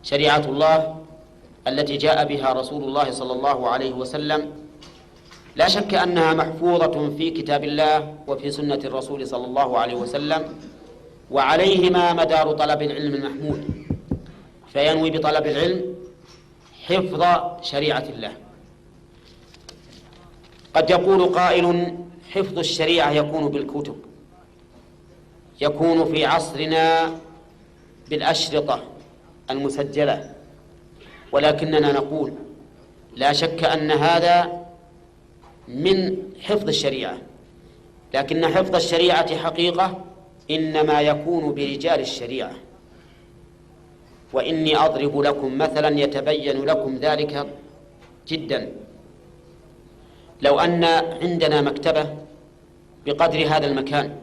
شريعة الله التي جاء بها رسول الله صلى الله عليه وسلم لا شك أنها محفوظة في كتاب الله وفي سنة الرسول صلى الله عليه وسلم، وعليهما مدار طلب العلم المحمود، فينوي بطلب العلم حفظ شريعة الله. قد يقول قائل: حفظ الشريعة يكون بالكتب، يكون في عصرنا بالأشرطة المسجلة، ولكننا نقول لا شك أن هذا من حفظ الشريعة، لكن حفظ الشريعة حقيقة إنما يكون برجال الشريعة. وإني أضرب لكم مثلا يتبين لكم ذلك جدا. لو أن عندنا مكتبة بقدر هذا المكان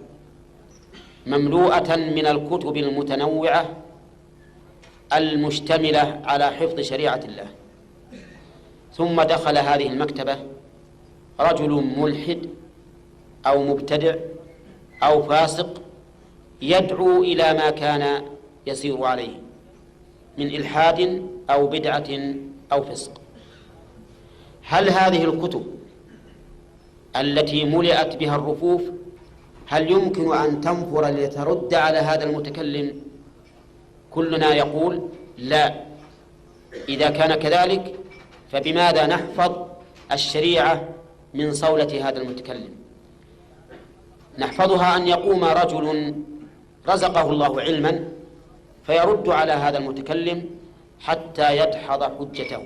مملوءة من الكتب المتنوعة المشتملة على حفظ شريعة الله، ثم دخل هذه المكتبة رجل ملحد أو مبتدع أو فاسق يدعو إلى ما كان يسير عليه من إلحاد أو بدعة أو فسق، هل هذه الكتب التي ملئت بها الرفوف هل يمكن أن تنفر لترد على هذا المتكلم؟ كلنا يقول لا. إذا كان كذلك فبماذا نحفظ الشريعة من صولة هذا المتكلم؟ نحفظها أن يقوم رجل رزقه الله علما فيرد على هذا المتكلم حتى يدحض حجته.